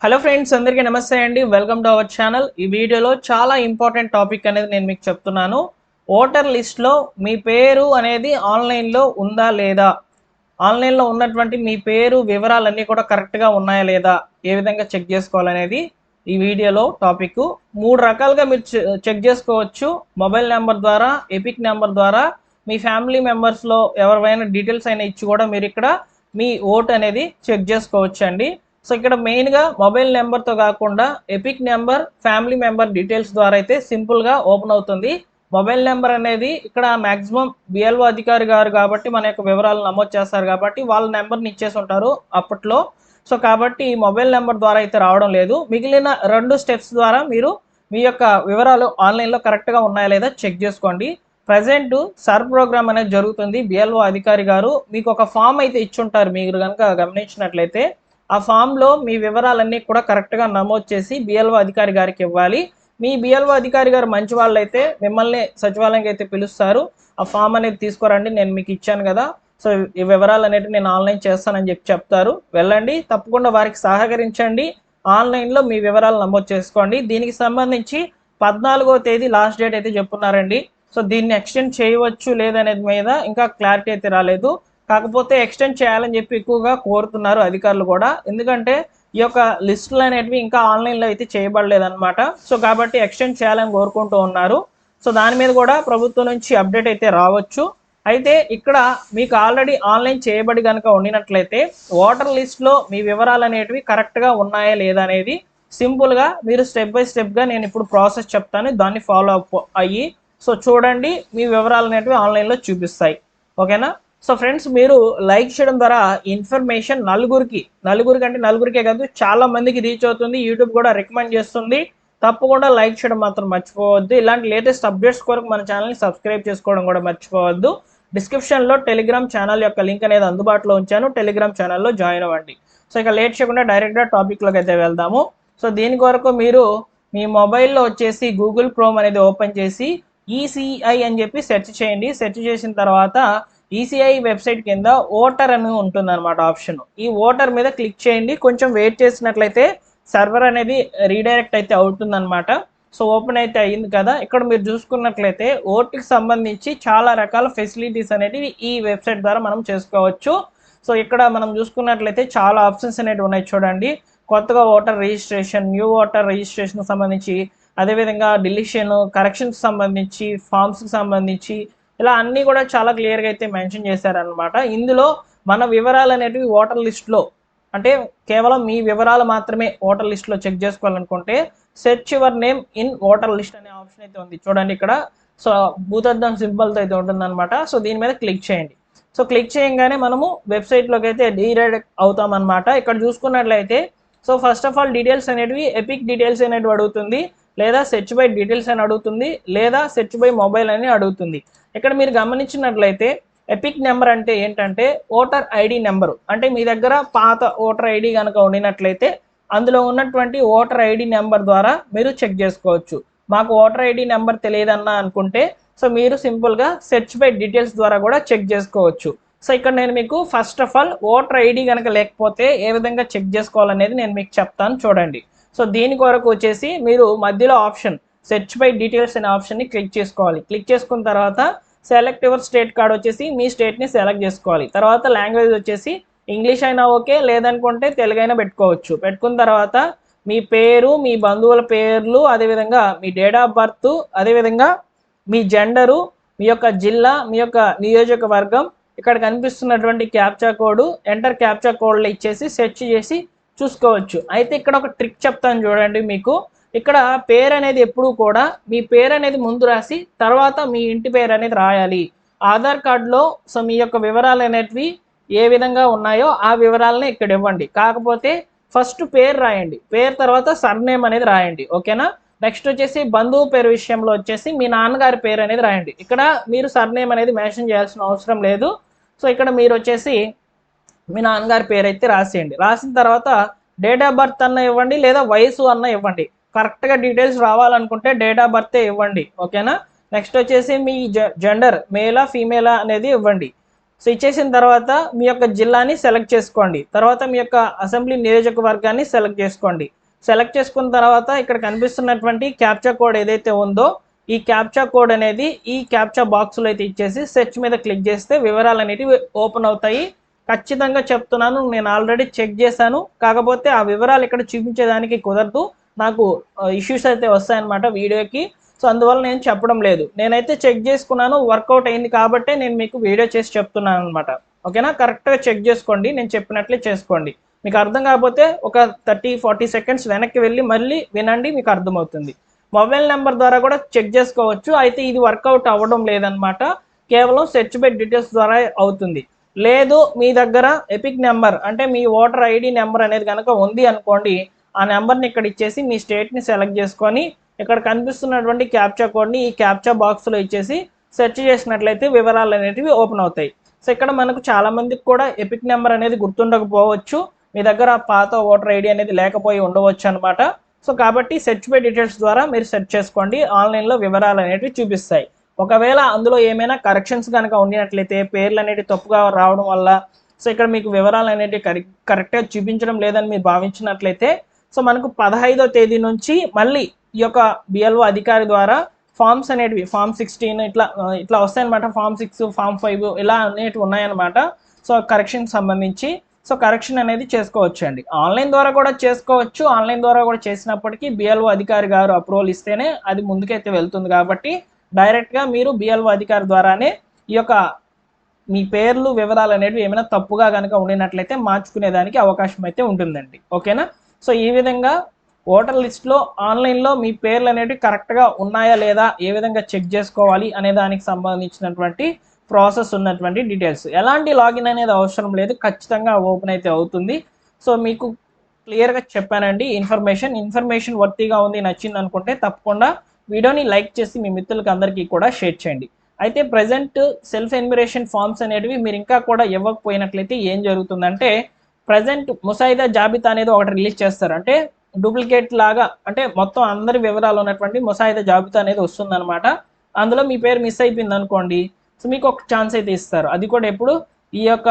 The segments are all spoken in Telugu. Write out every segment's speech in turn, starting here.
హలో ఫ్రెండ్స్, అందరికీ నమస్తే అండి. Welcome to our channel. ఈ వీడియోలో చాలా ఇంపార్టెంట్ టాపిక్ అనేది నేను మీకు చెప్తున్నాను. ఓటర్ లిస్ట్లో మీ పేరు అనేది ఆన్లైన్లో ఉందా లేదా, ఆన్లైన్లో ఉన్నటువంటి మీ పేరు వివరాలన్నీ కూడా కరెక్ట్గా ఉన్నాయా లేదా, ఏ విధంగా చెక్ చేసుకోవాలనేది ఈ వీడియోలో టాపిక్. మూడు రకాలుగా మీరు చెక్ చేసుకోవచ్చు. మొబైల్ నెంబర్ ద్వారా, ఎపిక్ నెంబర్ ద్వారా, మీ ఫ్యామిలీ మెంబర్స్లో ఎవరైనా డీటెయిల్స్ అయినా ఇచ్చి కూడా మీరు ఇక్కడ మీ ఓట్ అనేది చెక్ చేసుకోవచ్చు అండి. సో ఇక్కడ మెయిన్గా మొబైల్ నెంబర్తో కాకుండా epic number, family member details ద్వారా అయితే సింపుల్గా ఓపెన్ అవుతుంది. మొబైల్ నెంబర్ అనేది ఇక్కడ మ్యాక్సిమం బిఎల్ఓ అధికారి గారు కాబట్టి మన యొక్క వివరాలు నమోదు చేస్తారు కాబట్టి వాళ్ళ నెంబర్ని ఇచ్చేసి ఉంటారు అప్పట్లో. సో కాబట్టి మొబైల్ నెంబర్ ద్వారా అయితే రావడం లేదు. మిగిలిన 2 స్టెప్స్ ద్వారా మీరు మీ యొక్క వివరాలు ఆన్లైన్లో కరెక్ట్గా ఉన్నాయా లేదా చెక్ చేసుకోండి. ప్రజెంట్ సర్ ప్రోగ్రామ్ అనేది జరుగుతుంది. బిఎల్ఓ అధికారి గారు మీకు ఒక ఫామ్ అయితే ఇచ్చుంటారు. మీరు కనుక గమనించినట్లయితే ఆ ఫామ్లో మీ వివరాలన్నీ కూడా కరెక్ట్గా నమోదు చేసి బిఎల్ఓ అధికారి గారికి ఇవ్వాలి. మీ బిఎల్ఓ అధికారి గారు మంచి వాళ్ళు అయితే మిమ్మల్ని సచివాలయంకి అయితే పిలుస్తారు. ఆ ఫామ్ అనేది తీసుకోరండి, నేను మీకు ఇచ్చాను కదా, సో ఈ వివరాలు అనేవి నేను ఆన్లైన్ చేస్తానని చెప్తారు. వెళ్ళండి, తప్పకుండా వారికి సహకరించండి. ఆన్లైన్లో మీ వివరాలు నమోదు చేసుకోండి. దీనికి సంబంధించి 14వ తేదీ లాస్ట్ డేట్ అయితే చెప్పున్నారండి. సో దీన్ని ఎక్స్టెండ్ చేయవచ్చు లేదనేది మీద ఇంకా క్లారిటీ అయితే రాలేదు. కాకపోతే ఎక్స్టెండ్ చేయాలని చెప్పి ఎక్కువగా కోరుతున్నారు అధికారులు కూడా. ఎందుకంటే ఈ యొక్క లిస్టులు అనేటివి ఇంకా ఆన్లైన్లో అయితే చేయబడలేదన్నమాట. సో కాబట్టి ఎక్స్టెండ్ చేయాలని కోరుకుంటూ ఉన్నారు. సో దాని మీద కూడా ప్రభుత్వం నుంచి అప్డేట్ అయితే రావచ్చు. అయితే ఇక్కడ మీకు ఆల్రెడీ ఆన్లైన్ చేయబడి కనుక ఉండినట్లయితే ఓటర్ లిస్ట్లో మీ వివరాలు అనేటివి కరెక్ట్గా ఉన్నాయా లేదా అనేది సింపుల్గా మీరు స్టెప్ బై స్టెప్గా నేను ఇప్పుడు ప్రాసెస్ చెప్తాను, దాన్ని ఫాలో అప్ అయ్యి సో చూడండి, మీ వివరాలు అనేటివి ఆన్లైన్లో చూపిస్తాయి. ఓకేనా? సో ఫ్రెండ్స్, మీరు లైక్ చేయడం ద్వారా ఇన్ఫర్మేషన్ నలుగురికి అంటే నలుగురికే కాదు, చాలా మందికి రీచ్ అవుతుంది. యూట్యూబ్ కూడా రికమెండ్ చేస్తుంది. తప్పకుండా లైక్ చేయడం మాత్రం మర్చిపోవద్దు. ఇలాంటి లేటెస్ట్ అప్డేట్స్ కొరకు మన ఛానల్ని సబ్స్క్రైబ్ చేసుకోవడం కూడా మర్చిపోవద్దు. డిస్క్రిప్షన్లో టెలిగ్రామ్ ఛానల్ యొక్క లింక్ అనేది అందుబాటులో ఉంచాను. టెలిగ్రామ్ ఛానల్లో జాయిన్ అవ్వండి. సో ఇక లేట్ చేయకుండా డైరెక్ట్గా టాపిక్లోకి అయితే వెళ్దాము. సో దీని కొరకు మీరు మీ మొబైల్లో వచ్చేసి గూగుల్ క్రోమ్ అనేది ఓపెన్ చేసి ఈసీఐ అని చెప్పి సెర్చ్ చేయండి. సెర్చ్ చేసిన తర్వాత ఈసీఐ వెబ్సైట్ కింద ఓటర్ అని ఉంటుంది అనమాట ఆప్షన్. ఈ ఓటర్ మీద క్లిక్ చేయండి. కొంచెం వెయిట్ చేసినట్లయితే సర్వర్ అనేది రీడైరెక్ట్ అయితే అవుతుందన్నమాట. సో ఓపెన్ అయితే అయ్యింది కదా. ఇక్కడ మీరు చూసుకున్నట్లయితే ఓటుకి సంబంధించి చాలా రకాల ఫెసిలిటీస్ అనేవి ఈ వెబ్సైట్ ద్వారా మనం చేసుకోవచ్చు. సో ఇక్కడ మనం చూసుకున్నట్లయితే చాలా ఆప్షన్స్ అనేవి ఉన్నాయి చూడండి. కొత్తగా voter registration, new voter registration సంబంధించి, అదేవిధంగా డిలీషన్, కరెక్షన్కి సంబంధించి, ఫామ్స్కి సంబంధించి, ఇలా అన్నీ కూడా చాలా క్లియర్గా అయితే మెన్షన్ చేశారనమాట. ఇందులో మన వివరాలు అనేటివి ఓటర్ లిస్ట్లో, అంటే కేవలం మీ వివరాలు మాత్రమే ఓటర్ లిస్ట్లో చెక్ చేసుకోవాలనుకుంటే search your name in voter list అనే ఆప్షన్ అయితే ఉంది చూడండి ఇక్కడ. సో భూతద్దం సింబల్తో అయితే ఉంటుందన్నమాట. సో దీని మీద క్లిక్ చేయండి. సో క్లిక్ చేయగానే మనము వెబ్సైట్లోకి అయితే రీడైరెక్ట్ అవుతామన్నమాట. ఇక్కడ చూసుకున్నట్లయితే so first of all details అనేటివి ఎపిక్ డీటెయిల్స్ అనేటివి అడుగుతుంది, లేదా సెర్చ్ బై డీటెయిల్స్ అని అడుగుతుంది, లేదా సెర్చ్ బై మొబైల్ అని అడుగుతుంది. ఇక్కడ మీరు గమనించినట్లయితే ఎపిక్ నెంబర్ అంటే ఏంటంటే ఓటర్ ఐడి నెంబరు. అంటే మీ దగ్గర పాత ఓటర్ ఐడి కనుక ఉండినట్లయితే అందులో ఉన్నటువంటి ఓటర్ ఐడి నెంబర్ ద్వారా మీరు చెక్ చేసుకోవచ్చు. మాకు ఓటర్ ఐడి నెంబర్ తెలియదన్నా అనుకుంటే సో మీరు సింపుల్గా సెర్చ్ బై డీటెయిల్స్ ద్వారా కూడా చెక్ చేసుకోవచ్చు. సో ఇక్కడ నేను మీకు first of all voter ID కనుక లేకపోతే ఏ విధంగా చెక్ చేసుకోవాలనేది నేను మీకు చెప్తాను చూడండి. సో దీని కొరకు వచ్చేసి మీరు మధ్యలో ఆప్షన్ సెర్చ్ బై డీటెయిల్స్ అనే ఆప్షన్ని క్లిక్ చేసుకోవాలి. క్లిక్ చేసుకున్న తర్వాత సెలెక్ట్ యువర్ స్టేట్ కార్డ్ వచ్చేసి మీ స్టేట్ని సెలెక్ట్ చేసుకోవాలి. తర్వాత లాంగ్వేజ్ వచ్చేసి ఇంగ్లీష్ అయినా ఓకే, లేదనుకుంటే తెలుగు అయినా పెట్టుకోవచ్చు. పెట్టుకున్న తర్వాత మీ పేరు, మీ బంధువుల పేర్లు, అదేవిధంగా మీ డేట్ ఆఫ్ బర్త్, అదేవిధంగా మీ జెండరు, మీ యొక్క జిల్లా, మీ యొక్క నియోజకవర్గం, ఇక్కడ కనిపిస్తున్నటువంటి క్యాప్చా కోడ్, ఎంటర్ క్యాప్చా కోడ్లు ఇచ్చేసి సెర్చ్ చేసి చూసుకోవచ్చు. అయితే ఇక్కడ ఒక ట్రిక్ చెప్తాను చూడండి మీకు. ఇక్కడ పేరు అనేది ఎప్పుడు కూడా మీ పేరు అనేది ముందు రాసి తర్వాత మీ ఇంటి పేరు అనేది రాయాలి. ఆధార్ కార్డులో సో మీ యొక్క వివరాలు అనేటివి ఏ విధంగా ఉన్నాయో ఆ వివరాలని ఇక్కడ ఇవ్వండి. కాకపోతే ఫస్ట్ పేరు రాయండి, పేరు తర్వాత సర్నేమ్ అనేది రాయండి. ఓకేనా? నెక్స్ట్ వచ్చేసి బంధువు పేరు విషయంలో వచ్చేసి మీ నాన్నగారి పేరు అనేది రాయండి. ఇక్కడ మీరు సర్నేమ్ అనేది మెన్షన్ చేయాల్సిన అవసరం లేదు. సో ఇక్కడ మీరు వచ్చేసి మీ నాన్నగారి పేరు అయితే రాసేయండి. రాసిన తర్వాత డేట్ ఆఫ్ బర్త్ అన్న ఇవ్వండి, లేదా వయసు అన్న ఇవ్వండి. కరెక్ట్గా డీటెయిల్స్ రావాలనుకుంటే డేట్ ఆఫ్ బర్తే ఇవ్వండి. ఓకేనా? నెక్స్ట్ వచ్చేసి మీ జెండర్ మేలా ఫీమేలా అనేది ఇవ్వండి. సో ఇచ్చేసిన తర్వాత మీ యొక్క జిల్లాని సెలెక్ట్ చేసుకోండి. తర్వాత మీ యొక్క అసెంబ్లీ నియోజకవర్గాన్ని సెలెక్ట్ చేసుకోండి. సెలెక్ట్ చేసుకున్న తర్వాత ఇక్కడ కనిపిస్తున్నటువంటి క్యాప్చా కోడ్ ఏదైతే ఉందో ఈ క్యాప్చా కోడ్ అనేది ఈ క్యాప్చా బాక్స్లో అయితే ఇచ్చేసి సెర్చ్ మీద క్లిక్ చేస్తే వివరాలు అనేటివి ఓపెన్ అవుతాయి. ఖచ్చితంగా చెప్తున్నాను, నేను ఆల్రెడీ చెక్ చేశాను. కాకపోతే ఆ వివరాలు ఇక్కడ చూపించేదానికి కుదరదు, నాకు ఇష్యూస్ అయితే వస్తాయన్నమాట వీడియోకి. సో అందువల్ల నేను చెప్పడం లేదు. నేనైతే చెక్ చేసుకున్నాను, వర్కౌట్ అయింది కాబట్టి నేను మీకు వీడియో చేసి చెప్తున్నాను అనమాట. ఓకేనా, కరెక్ట్గా చెక్ చేసుకోండి, నేను చెప్పినట్లే చేసుకోండి. మీకు అర్థం కాకపోతే ఒక 30-40 సెకండ్స్ వెనక్కి వెళ్ళి మళ్ళీ వినండి, మీకు అర్థమవుతుంది. మొబైల్ నెంబర్ ద్వారా కూడా చెక్ చేసుకోవచ్చు. అయితే ఇది వర్కౌట్ అవ్వడం లేదనమాట, కేవలం సెర్చ్ బై డీటెయిల్స్ ద్వారా అవుతుంది. లేదు మీ దగ్గర ఎపిక్ నెంబర్ అంటే మీ ఓటర్ ఐడి నెంబర్ అనేది కనుక ఉంది అనుకోండి, ఆ నెంబర్ని ఇక్కడ ఇచ్చేసి మీ స్టేట్ని సెలెక్ట్ చేసుకొని ఇక్కడ కనిపిస్తున్నటువంటి క్యాప్చా కోడ్ని ఈ క్యాప్చా బాక్స్లో ఇచ్చేసి సెర్చ్ చేసినట్లయితే వివరాలు అనేటివి ఓపెన్ అవుతాయి. సో ఇక్కడ మనకు చాలామందికి కూడా ఎపిక్ నెంబర్ అనేది గుర్తుండకపోవచ్చు, మీ దగ్గర పాత ఓటర్ ఐడి అనేది లేకపోయి ఉండవచ్చు అనమాట. సో కాబట్టి సెర్చ్ బై డీటెయిల్స్ ద్వారా మీరు సెర్చ్ చేసుకోండి, ఆన్లైన్లో వివరాలు అనేటివి చూపిస్తాయి. ఒకవేళ అందులో ఏమైనా కరెక్షన్స్ కనుక ఉండినట్లయితే పేర్లు అనేవి తప్పుగా రావడం వల్ల సో ఇక్కడ మీకు వివరాలు అనేటివి కరెక్ట్గా చూపించడం లేదని మీరు భావించినట్లయితే సో మనకు 15వ తేదీ నుంచి మళ్ళీ ఈ యొక్క బిఎల్ఓ అధికారి ద్వారా ఫామ్స్ అనేటివి ఫామ్ 16 ఇట్లా వస్తాయన్నమాట. ఫామ్ 6, ఫామ్ 5 ఇలా అనేటివి ఉన్నాయన్నమాట. సో కరెక్షన్ సంబంధించి సో కరెక్షన్ అనేది చేసుకోవచ్చు అండి. ఆన్లైన్ ద్వారా కూడా చేసుకోవచ్చు. ఆన్లైన్ ద్వారా కూడా చేసినప్పటికీ బిఎల్ఓ అధికారి గారు అప్రూవల్ ఇస్తేనే అది ముందుకైతే వెళ్తుంది. కాబట్టి డైరెక్ట్గా మీరు బిఎల్ఓ అధికారి ద్వారానే ఈ యొక్క మీ పేర్లు వివరాలు అనేవి ఏమైనా తప్పుగా కనుక ఉండినట్లయితే మార్చుకునేదానికి అవకాశం అయితే ఉంటుందండి. ఓకేనా, సో ఈ విధంగా ఓటర్ లిస్ట్లో ఆన్లైన్లో మీ పేర్లు అనేవి కరెక్ట్గా ఉన్నాయా లేదా ఏ విధంగా చెక్ చేసుకోవాలి అనే దానికి సంబంధించినటువంటి ప్రాసెస్ ఉన్నటువంటి డీటెయిల్స్. ఎలాంటి లాగిన్ అనేది అవసరం లేదు, ఖచ్చితంగా ఓపెన్ అయితే అవుతుంది. సో మీకు క్లియర్గా చెప్పానండి. ఇన్ఫర్మేషన్ వర్తీగా ఉంది, నచ్చింది అనుకుంటే తప్పకుండా వీడియోని లైక్ చేసి మీ మిత్రులకు అందరికీ కూడా షేర్ చేయండి. అయితే ప్రజెంట్ సెల్ఫ్ ఎన్యూమరేషన్ ఫామ్స్ అనేటివి మీరు ఇంకా కూడా ఇవ్వకపోయినట్లయితే ఏం జరుగుతుందంటే ప్రజెంట్ ముసాయిదా జాబితా అనేది ఒకటి రిలీజ్ చేస్తారు. అంటే డూప్లికేట్ లాగా అంటే మొత్తం అందరి వివరాలు ఉన్నటువంటి ముసాయిదా జాబితా అనేది వస్తుందన్నమాట. అందులో మీ పేరు మిస్ అయిపోయింది అనుకోండి, సో మీకు ఒక ఛాన్స్ అయితే ఇస్తారు. అది కూడా ఎప్పుడు ఈ యొక్క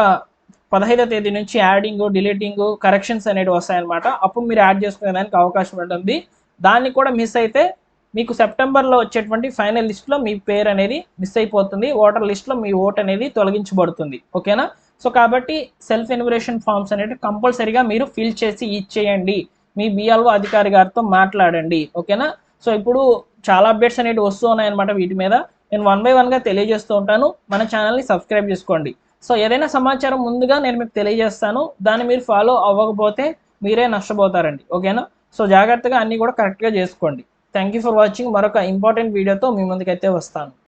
15వ తేదీ నుంచి యాడింగ్, డిలీటింగ్, కరెక్షన్స్ అనేవి వస్తాయన్నమాట. అప్పుడు మీరు యాడ్ చేసుకునేదానికి అవకాశం ఉంటుంది. దాన్ని కూడా మిస్ అయితే మీకు సెప్టెంబర్లో వచ్చేటువంటి ఫైనల్ లిస్ట్లో మీ పేరు అనేది మిస్ అయిపోతుంది, ఓటర్ లిస్ట్లో మీ ఓట్ అనేది తొలగించబడుతుంది. ఓకేనా, సో కాబట్టి సెల్ఫ్ ఎన్యూమరేషన్ ఫామ్స్ అనేవి కంపల్సరీగా మీరు ఫిల్ చేసి ఇచ్చేయండి, మీ బిఎల్ఓ అధికారి గారితో మాట్లాడండి. ఓకేనా, సో ఇప్పుడు చాలా అప్డేట్స్ అనేవి వస్తూ ఉన్నాయన్నమాట. వీటి మీద నేను 1 by 1గా తెలియజేస్తూ ఉంటాను. మన ఛానల్ని సబ్స్క్రైబ్ చేసుకోండి. సో ఏదైనా సమాచారం ముందుగా నేను మీకు తెలియజేస్తాను, దాన్ని మీరు ఫాలో అవ్వకపోతే మీరే నష్టపోతారండి. ఓకేనా, సో జాగ్రత్తగా అన్నీ కూడా కరెక్ట్గా చేసుకోండి. Thank you for watching. మరొక ఇంపార్టెంట్ వీడియోతో మీ ముందుకైతే వస్తాను.